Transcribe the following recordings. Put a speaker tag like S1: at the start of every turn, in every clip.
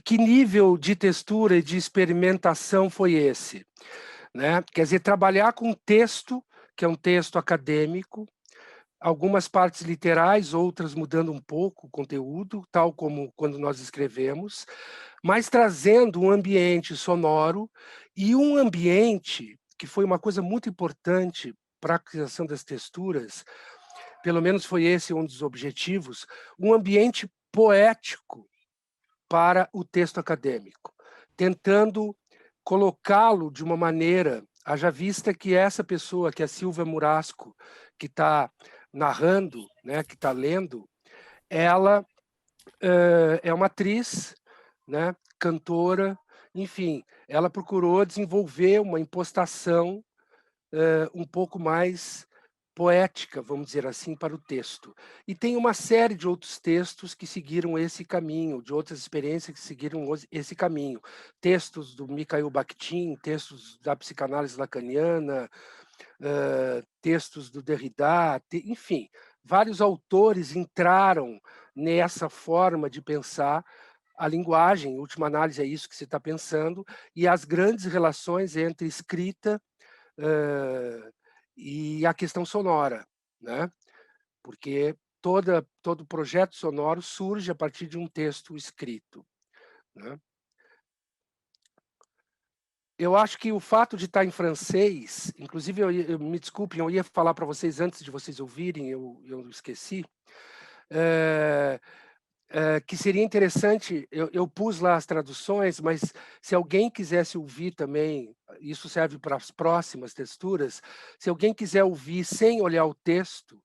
S1: que nível de textura e de experimentação foi esse? Né? Quer dizer, trabalhar com texto, que é um texto acadêmico, algumas partes literais, outras mudando um pouco o conteúdo, tal como quando nós escrevemos, mas trazendo um ambiente sonoro e um ambiente que foi uma coisa muito importante para a criação das texturas, pelo menos foi esse um dos objetivos, um ambiente poético para o texto acadêmico, tentando colocá-lo de uma maneira, haja vista que essa pessoa, que é a Silvia Murasco, que está narrando, né, que está lendo, ela é uma atriz, né, cantora, enfim, ela procurou desenvolver uma impostação um pouco mais poética, vamos dizer assim, para o texto. E tem uma série de outros textos que seguiram esse caminho, de outras experiências que seguiram esse caminho. Textos do Mikhail Bakhtin, textos da psicanálise lacaniana, textos do Derrida, enfim, vários autores entraram nessa forma de pensar a linguagem, em última análise é isso que você está pensando, e as grandes relações entre escrita e a questão sonora, né? Porque todo projeto sonoro surge a partir de um texto escrito, né? Eu acho que o fato de estar em francês, inclusive, me desculpem, eu ia falar para vocês antes de vocês ouvirem, eu esqueci, que seria interessante, eu pus lá as traduções, mas se alguém quisesse ouvir também, isso serve para as próximas texturas, se alguém quiser ouvir sem olhar o texto,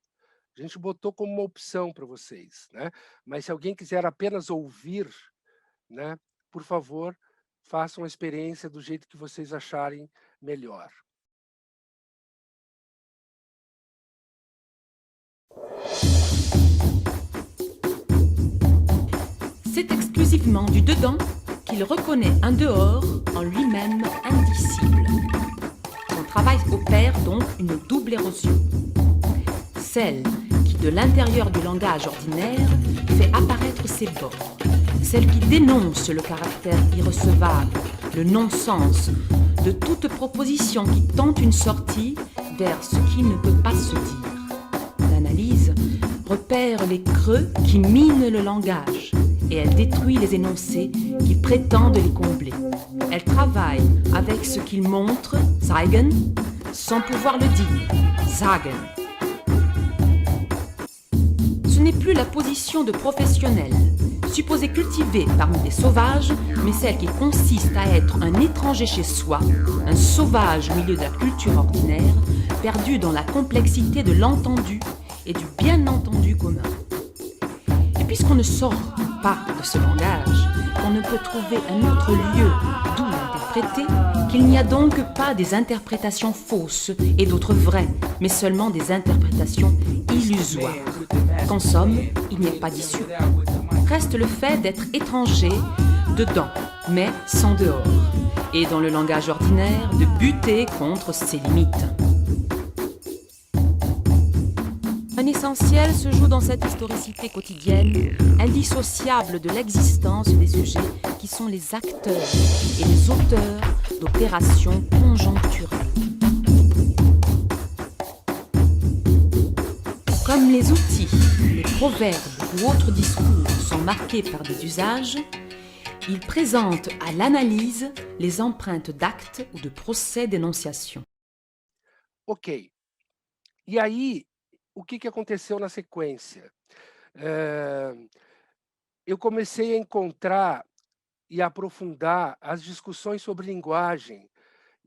S1: a gente botou como uma opção para vocês, né? Mas se alguém quiser apenas ouvir, né, por favor, façam a experiência do jeito que vocês acharem melhor.
S2: C'est exclusivement du dedans qu'il reconnaît un dehors en lui-même indicible. Son travail opère donc une double érosion. Celle qui, de l'intérieur du langage ordinaire, fait apparaître ses bords. Celle qui dénonce le caractère irrecevable, le non-sens de toute proposition qui tente une sortie vers ce qui ne peut pas se dire. L'analyse repère les creux qui minent le langage et elle détruit les énoncés qui prétendent les combler. Elle travaille avec ce qu'il montre, zeigen, sans pouvoir le dire, sagen. Ce n'est plus la position de professionnel, supposée cultivée parmi les sauvages, mais celle qui consiste à être un étranger chez soi, un sauvage au milieu de la culture ordinaire, perdu dans la complexité de l'entendu et du bien entendu commun. Et puisqu'on ne sort pas de ce langage, qu'on ne peut trouver un autre lieu d'où l'interpréter, qu'il n'y a donc pas des interprétations fausses et d'autres vraies, mais seulement des interprétations illusoires. Qu'en somme, il n'y a pas d'issue. Reste le fait d'être étranger dedans, mais sans dehors, et dans le langage ordinaire, de buter contre ses limites. Un essentiel se joue dans cette historicité quotidienne, indissociable de l'existence des sujets qui sont les acteurs et les auteurs d'opérations conjoncturelles. Comme les outils, les proverbes ou autres discours sont marqués par des usages, ils présentent à l'analyse les empreintes d'actes ou de procès d'énonciation.
S1: Ok. E aí, o que aconteceu na sequência? Eu comecei a encontrar e aprofundar as discussões sobre linguagem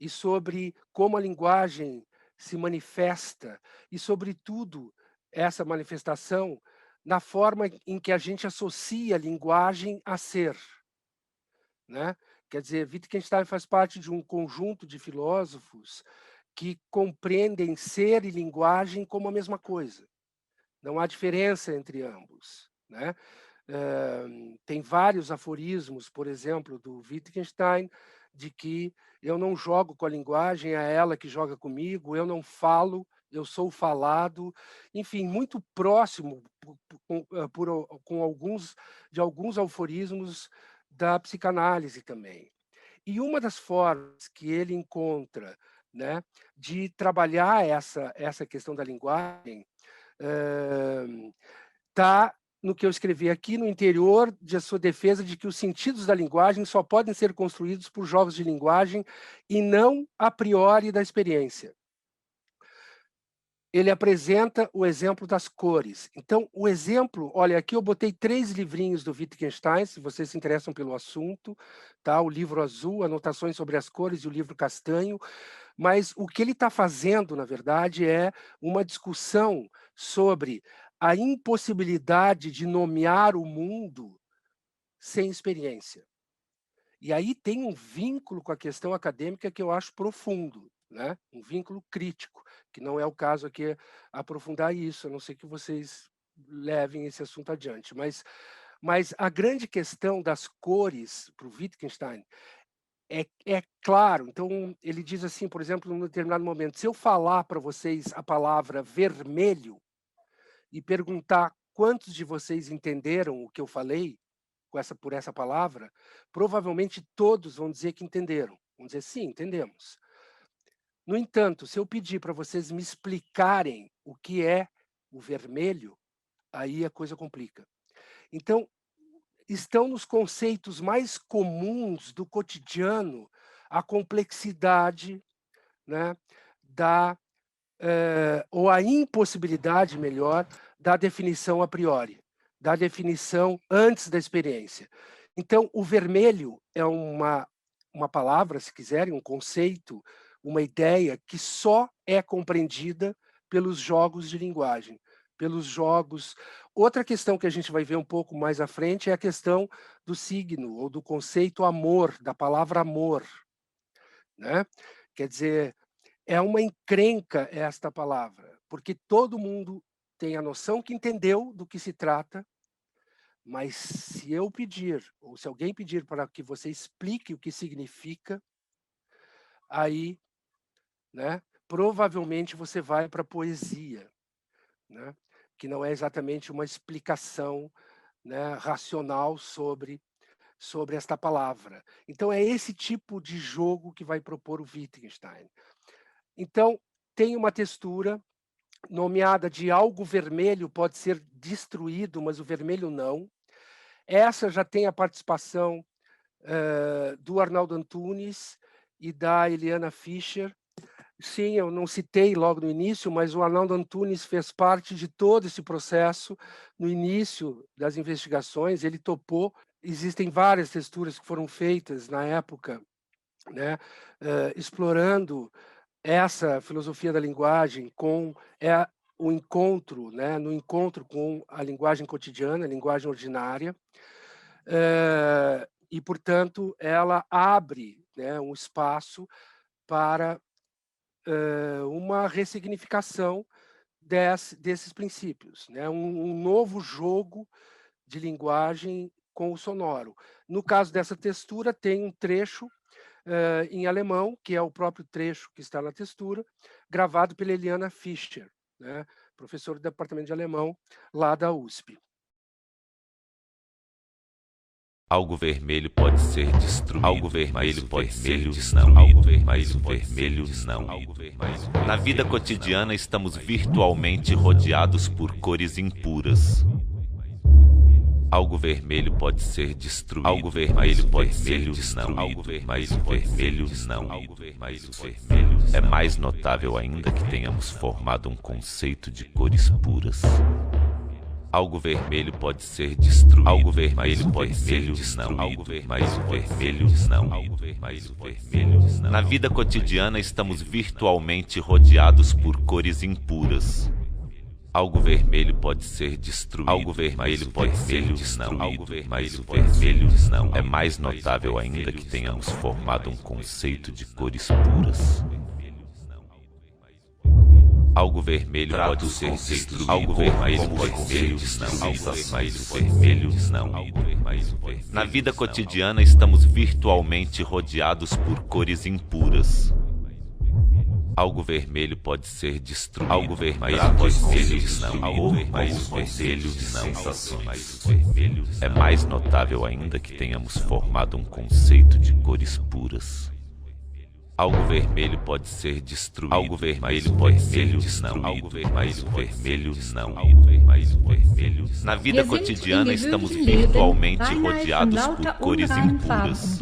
S1: e sobre como a linguagem se manifesta e, sobretudo, essa manifestação na forma em que a gente associa a linguagem a ser, né? Quer dizer, Wittgenstein faz parte de um conjunto de filósofos que compreendem ser e linguagem como a mesma coisa. Não há diferença entre ambos, né? Tem vários aforismos, por exemplo, do Wittgenstein, de que eu não jogo com a linguagem, é ela que joga comigo, eu não falo, eu sou falado, enfim, muito próximo com alguns aforismos da psicanálise também. E uma das formas que ele encontra, né, de trabalhar essa questão da linguagem está no que eu escrevi aqui, no interior de sua defesa de que os sentidos da linguagem só podem ser construídos por jogos de linguagem e não a priori da experiência. Ele apresenta o exemplo das cores. Então, o exemplo, olha, aqui eu botei 3 livrinhos do Wittgenstein, se vocês se interessam pelo assunto, tá? O livro azul, Anotações sobre as Cores, e o livro castanho, mas o que ele está fazendo, na verdade, é uma discussão sobre a impossibilidade de nomear o mundo sem experiência. E aí tem um vínculo com a questão acadêmica que eu acho profundo, né? Um vínculo crítico, que não é o caso aqui aprofundar isso, a não ser que vocês levem esse assunto adiante. Mas a grande questão das cores para o Wittgenstein é claro. Então, ele diz assim, por exemplo, num determinado momento, se eu falar para vocês a palavra vermelho e perguntar quantos de vocês entenderam o que eu falei por essa palavra, provavelmente todos vão dizer que entenderam. Vão dizer, sim, entendemos. No entanto, se eu pedir para vocês me explicarem o que é o vermelho, aí a coisa complica. Então, estão nos conceitos mais comuns do cotidiano a complexidade, né, ou a impossibilidade, melhor, da definição a priori, da definição antes da experiência. Então, o vermelho é uma palavra, se quiserem, um conceito, uma ideia que só é compreendida pelos jogos de linguagem, pelos jogos. Outra questão que a gente vai ver um pouco mais à frente é a questão do signo, ou do conceito amor, da palavra amor, né? Quer dizer, é uma encrenca esta palavra, porque todo mundo tem a noção que entendeu do que se trata, mas se eu pedir, ou se alguém pedir para que você explique o que significa, aí, né, provavelmente você vai para a poesia, né, que não é exatamente uma explicação, né, racional sobre esta palavra. Então, é esse tipo de jogo que vai propor o Wittgenstein. Então, tem uma textura nomeada de algo vermelho pode ser destruído, mas o vermelho não. Essa já tem a participação do Arnaldo Antunes e da Eliana Fischer. Sim, eu não citei logo no início, mas o Arnaldo Antunes fez parte de todo esse processo no início das investigações, ele topou. Existem várias texturas que foram feitas na época, né, explorando essa filosofia da linguagem com o encontro, né, no encontro com a linguagem cotidiana, a linguagem ordinária, e, portanto, ela abre, né, um espaço para uma ressignificação desses princípios, né, um novo jogo de linguagem com o sonoro. No caso dessa textura, tem um trecho em alemão, que é o próprio trecho que está na textura, gravado pela Eliana Fischer, né, professora do departamento de alemão lá da USP.
S3: Algo vermelho pode ser destruído. Algo vermelho pode ser destruído. Algo vermelho não. Na vida cotidiana estamos virtualmente rodeados por cores impuras. Algo vermelho pode ser destruído. Algo vermelho pode ser destruído. Algo vermelho não. É mais notável ainda que tenhamos formado um conceito de cores puras. Algo vermelho pode ser destruído. Algo vermelho pode ser destruído. Algo vermelho não. Na vida cotidiana estamos virtualmente rodeados por cores impuras. Algo vermelho pode ser destruído. Algo vermelho pode ser destruído. Algo vermelho não. É mais notável ainda que tenhamos formado um conceito de cores puras. Algo vermelho pode ser destruído. Algo vermelho pode ser destruído. Algo vermelho não. Na vida cotidiana estamos virtualmente rodeados por cores impuras. Algo vermelho pode ser destruído. Algo vermelho pode ser destruído. Algo vermelho de sensações. É mais notável ainda que tenhamos formado um conceito de cores puras. Algo vermelho pode ser destruído. Algo vermelho pode ser destruído. Algo vermelho não. Algo vermelho. Na vida cotidiana estamos virtualmente rodeados por cores impuras.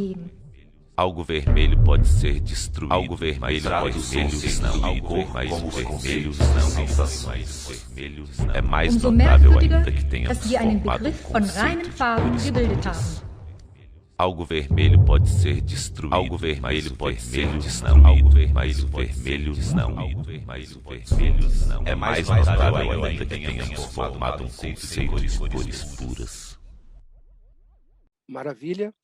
S3: Algo vermelho pode ser destruído. Algo vermelho pode ser destruído. Algo vermelho não. Sensações. É mais notável ainda que tenhamos formado um conceito de cores puras. Algo vermelho pode ser destruído. Algo vermelho pode ser destruído. Algo vermelho não. Algo vermelho não. É mais notável ainda que tenhamos formado um conceito de cores puras.
S1: Maravilha.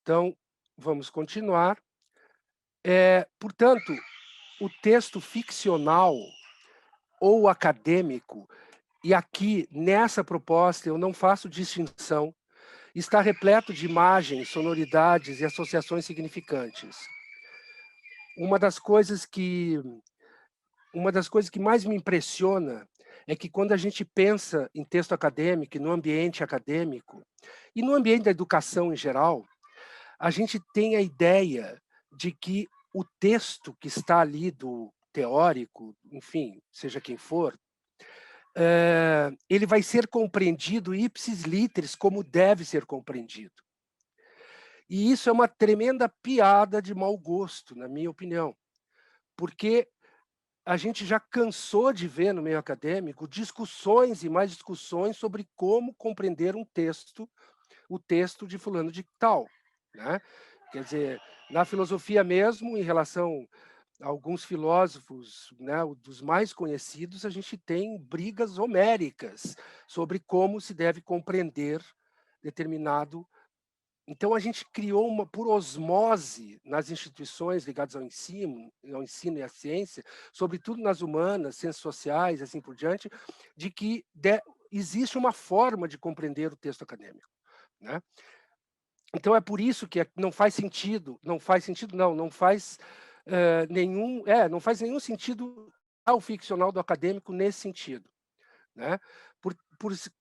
S1: Então, vamos continuar. Portanto, o texto ficcional ou acadêmico, e aqui nessa proposta eu não faço distinção, está repleto de imagens, sonoridades e associações significantes. Uma das coisas que mais me impressiona é que quando a gente pensa em texto acadêmico, no ambiente acadêmico, e no ambiente da educação em geral, a gente tem a ideia de que o texto que está ali do teórico, enfim, seja quem for, ele vai ser compreendido ipsis literis, como deve ser compreendido. E isso é uma tremenda piada de mau gosto, na minha opinião, porque a gente já cansou de ver no meio acadêmico discussões e mais discussões sobre como compreender um texto, o texto de fulano de tal, né? Quer dizer, na filosofia mesmo, em relação alguns filósofos, né, dos mais conhecidos, a gente tem brigas homéricas sobre como se deve compreender determinado. Então, a gente criou por osmose nas instituições ligadas ao ensino e à ciência, sobretudo nas humanas, ciências sociais, assim por diante, de que existe uma forma de compreender o texto acadêmico, né? Então, é por isso que não faz nenhum sentido ao ficcional do acadêmico nesse sentido, né?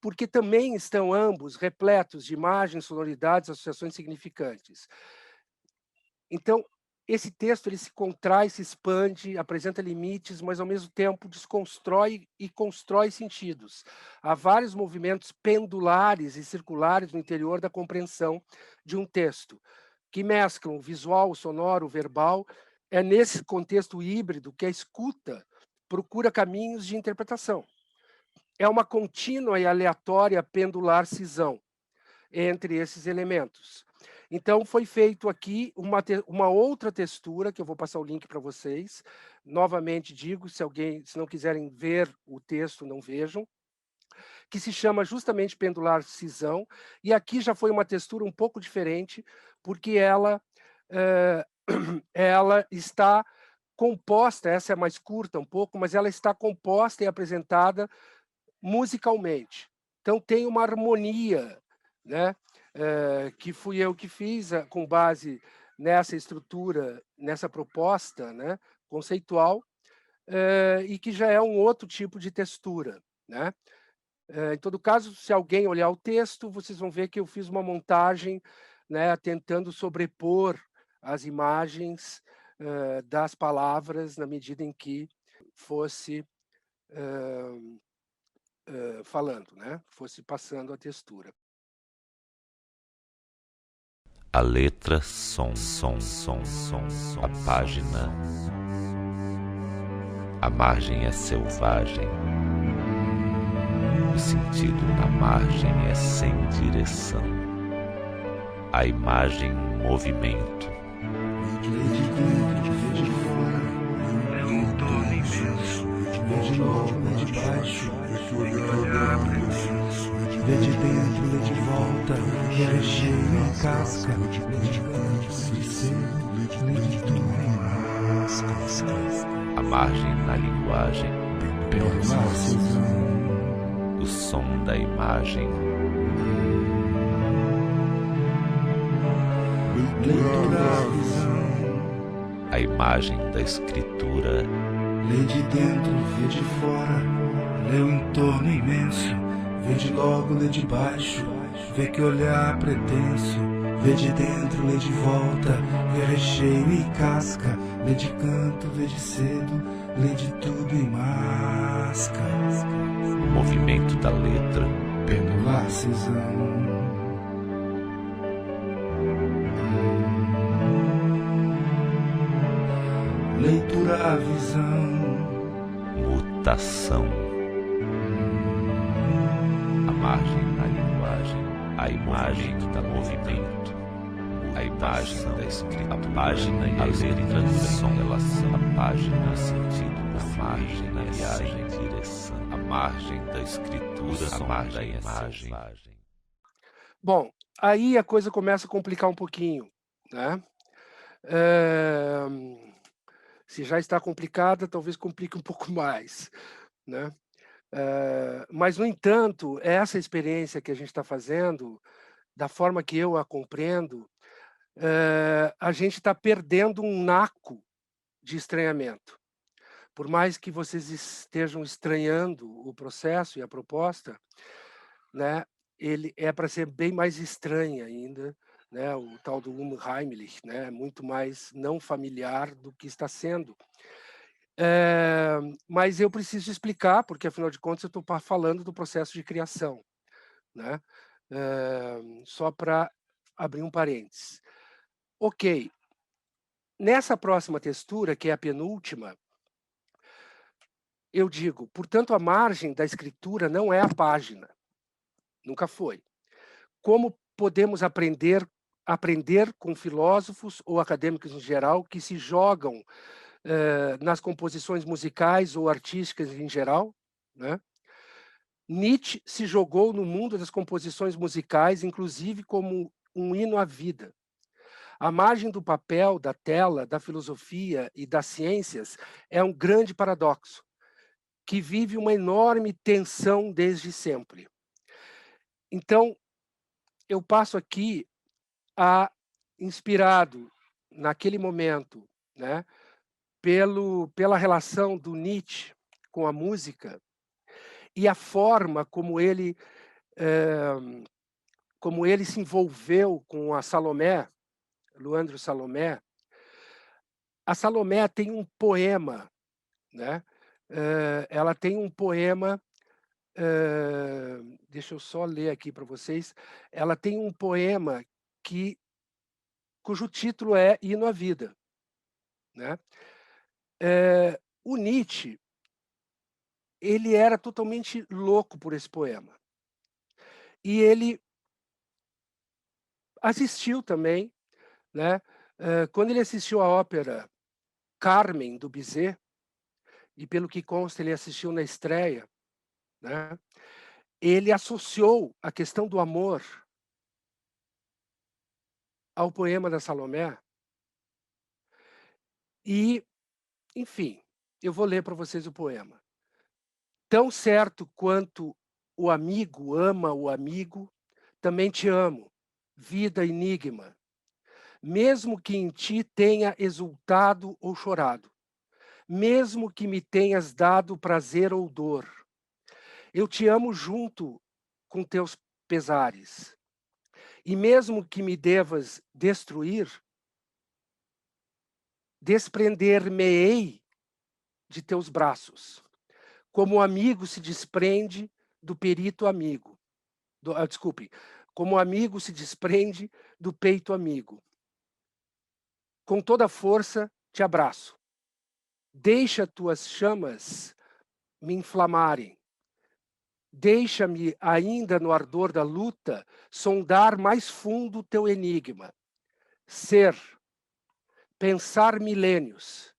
S1: Porque também estão ambos repletos de imagens, sonoridades, associações significantes. Então, esse texto ele se contrai, se expande, apresenta limites, mas ao mesmo tempo desconstrói e constrói sentidos. Há vários movimentos pendulares e circulares no interior da compreensão de um texto, que mesclam o visual, o sonoro, o verbal. É nesse contexto híbrido que a escuta procura caminhos de interpretação. É uma contínua e aleatória pendular cisão entre esses elementos. Então, foi feito aqui uma outra textura, que eu vou passar o link para vocês. Novamente digo, se não quiserem ver o texto, não vejam, que se chama justamente pendular cisão. E aqui já foi uma textura um pouco diferente, porque ela está composta, essa é mais curta um pouco, mas ela está composta e apresentada musicalmente. Então, tem uma harmonia, né? Que fui eu que fiz, com base nessa estrutura, nessa proposta, né, conceitual, e que já é um outro tipo de textura, né? Em todo caso, se alguém olhar o texto, vocês vão ver que eu fiz uma montagem, né, tentando sobrepor as imagens das palavras na medida em que fosse falando, né, fosse passando a textura.
S3: A letra, som, a página. A margem é selvagem. O sentido na margem é sem direção. A imagem, movimento.
S4: É um todo imenso.
S5: Lê de baixo, lê de dentro, lê de volta, lê recheio e casca, lê de ser, lê de tudo.
S3: A margem na linguagem, o som da imagem.
S5: Leitura, visão,
S3: a imagem da escritura.
S5: Lê de dentro, vê de fora, lê o entorno imenso, vê de logo, lê de baixo, vê que olhar pretenso, vê de dentro, lê de volta, vê recheio e casca, lê de canto, vê de cedo, lê de tudo e masca.
S3: O movimento da letra,
S5: Pendular cisão. Leitura, a visão.
S3: mutação, a margem da linguagem, a imagem do movimento, a imagem da escrita, a página e a letra são relação, a página, sentido, a margem da viagem, direção, a margem da escritura, a margem da imagem.
S1: Bom, aí a coisa começa a complicar um pouquinho, né? Se já está complicada, talvez complique um pouco mais, né? Mas, no entanto, essa experiência que a gente está fazendo, da forma que eu a compreendo, a gente está perdendo um naco de estranhamento. Por mais que vocês estejam estranhando o processo e a proposta, né, ele é para ser bem mais estranho ainda, né, o tal do unheimlich, né, muito mais não familiar do que está sendo. Mas eu preciso explicar, porque afinal de contas eu estou falando do processo de criação, né? Só para abrir um parênteses. Ok, nessa próxima textura, que é a penúltima, eu digo, portanto, a margem da escritura não é a página, nunca foi. Como podemos aprender com filósofos ou acadêmicos em geral que se jogam nas composições musicais ou artísticas em geral, né? Nietzsche se jogou no mundo das composições musicais, inclusive como um hino à vida. A margem do papel, da tela, da filosofia e das ciências é um grande paradoxo, que vive uma enorme tensão desde sempre. Então, eu passo aqui inspirado naquele momento, né, pela relação do Nietzsche com a música e a forma como ele se envolveu com a Salomé, Leandro Salomé. A Salomé tem um poema, né? Ela tem um poema, deixa eu só ler aqui para vocês. Ela tem um poema cujo título é Hino à Vida, né? O Nietzsche, ele era totalmente louco por esse poema. E ele assistiu também, né? Quando ele assistiu a ópera Carmen, do Bizet, e pelo que consta ele assistiu na estreia, né? Ele associou a questão do amor ao poema da Salomé. E, enfim, eu vou ler para vocês o poema. Tão certo quanto o amigo ama o amigo, também te amo, vida enigma. Mesmo que em ti tenha exultado ou chorado, mesmo que me tenhas dado prazer ou dor, eu te amo junto com teus pesares. E mesmo que me devas destruir, desprender-me-ei de teus braços, como o amigo se desprende do perito amigo. Como o amigo se desprende do peito amigo. Com toda a força te abraço. Deixa tuas chamas me inflamarem. Deixa-me, ainda no ardor da luta, sondar mais fundo teu enigma. Ser, pensar milênios.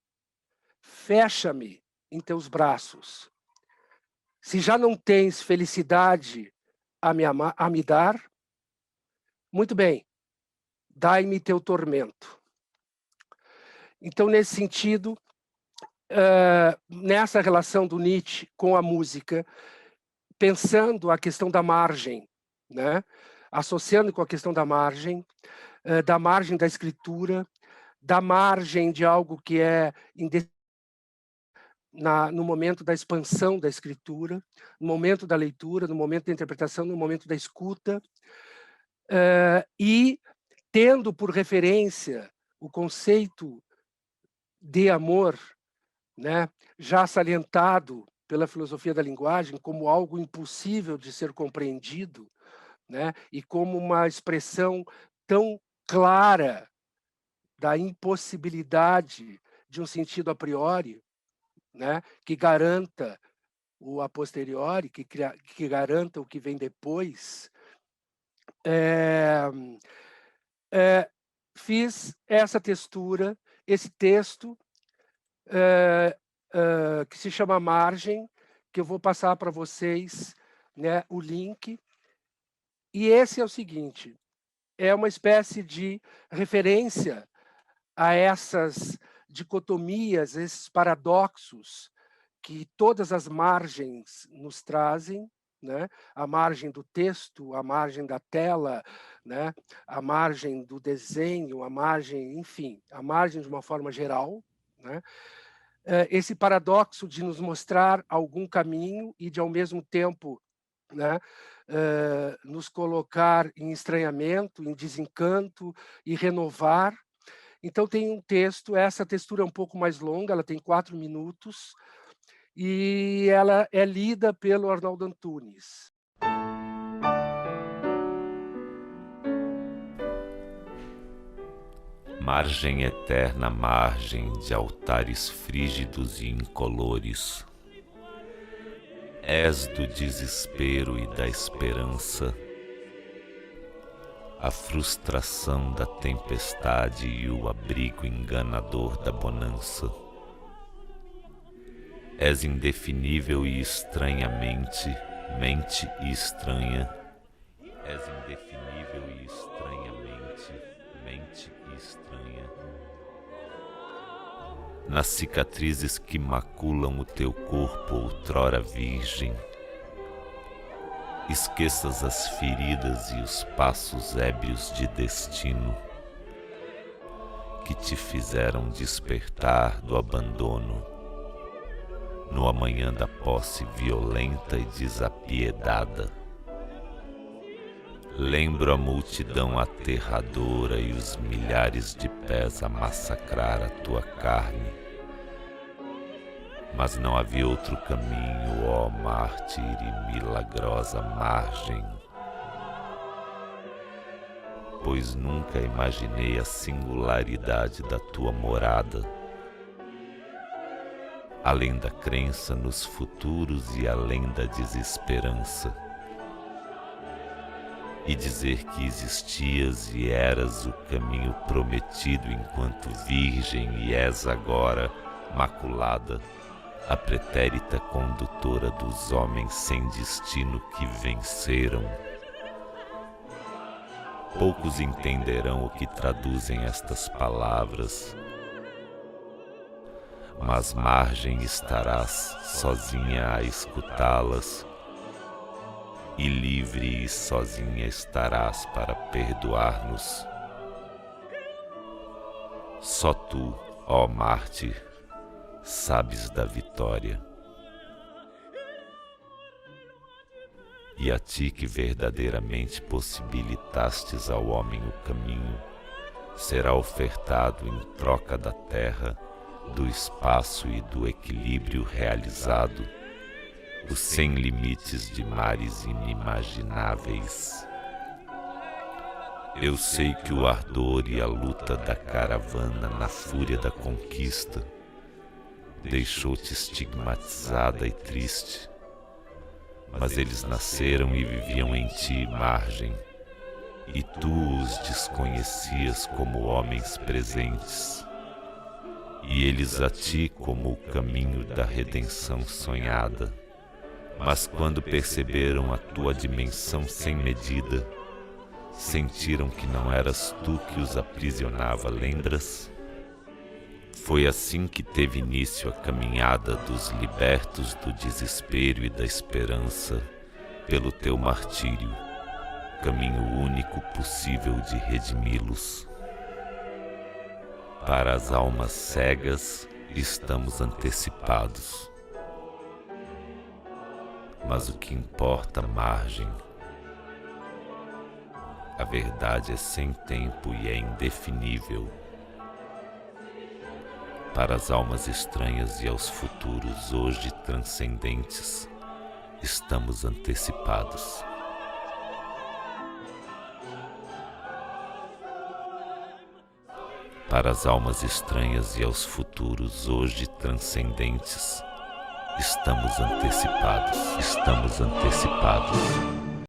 S1: Fecha-me em teus braços. Se já não tens felicidade a me dar, muito bem, dai-me teu tormento. Então, nesse sentido, nessa relação do Nietzsche com a música, pensando a questão da margem, né? Associando com a questão da margem da escritura, da margem de algo que é no momento da expansão da escritura, no momento da leitura, no momento da interpretação, no momento da escuta, e tendo por referência o conceito de amor, né, já salientado pela filosofia da linguagem como algo impossível de ser compreendido, né, e como uma expressão tão clara da impossibilidade de um sentido a priori, né, que garanta o a posteriori, que garanta o que vem depois, fiz essa textura, esse texto, que se chama Margem, que eu vou passar para vocês, né, o link. E esse é o seguinte, é uma espécie de referência a essas dicotomias, esses paradoxos que todas as margens nos trazem, né? A margem do texto, a margem da tela, né? A margem do desenho, a margem, enfim, a margem de uma forma geral, né? Esse paradoxo de nos mostrar algum caminho e de, ao mesmo tempo, né, nos colocar em estranhamento, em desencanto e renovar. Então, tem um texto, essa textura é um pouco mais longa, ela tem 4 minutos, e ela é lida pelo Arnaldo Antunes.
S3: Margem eterna, margem de altares frígidos e incolores, és do desespero e da esperança, a frustração da tempestade e o abrigo enganador da bonança. És indefinível e estranhamente, mente e estranha. És indefinível e estranhamente, mente e estranha. Nas cicatrizes que maculam o teu corpo outrora virgem, esqueças as feridas e os passos ébrios de destino que te fizeram despertar do abandono no amanhã da posse violenta e desapiedada. Lembro a multidão aterradora e os milhares de pés a massacrar a tua carne. Mas não havia outro caminho, ó mártir e milagrosa margem, pois nunca imaginei a singularidade da tua morada, além da crença nos futuros e além da desesperança. E dizer que existias e eras o caminho prometido enquanto virgem e és agora maculada, a pretérita condutora dos homens sem destino que venceram. Poucos entenderão o que traduzem estas palavras, mas margem estarás sozinha a escutá-las, e livre e sozinha estarás para perdoar-nos. Só tu, ó mártir, sabes da vitória. E a ti que verdadeiramente possibilitastes ao homem o caminho, será ofertado em troca da terra, do espaço e do equilíbrio realizado, os sem limites de mares inimagináveis. Eu sei que o ardor e a luta da caravana na fúria da conquista deixou-te estigmatizada e triste, mas eles nasceram e viviam em ti, margem, e tu os desconhecias como homens presentes, e eles a ti como o caminho da redenção sonhada. Mas quando perceberam a tua dimensão sem medida, sentiram que não eras tu que os aprisionava, lembras? Foi assim que teve início a caminhada dos libertos do desespero e da esperança pelo teu martírio, caminho único possível de redimi-los. Para as almas cegas, estamos antecipados. Mas o que importa, margem. A verdade é sem tempo e é indefinível. Para as almas estranhas e aos futuros hoje transcendentes, estamos antecipados. Para as almas estranhas e aos futuros hoje transcendentes, estamos antecipados. Estamos antecipados.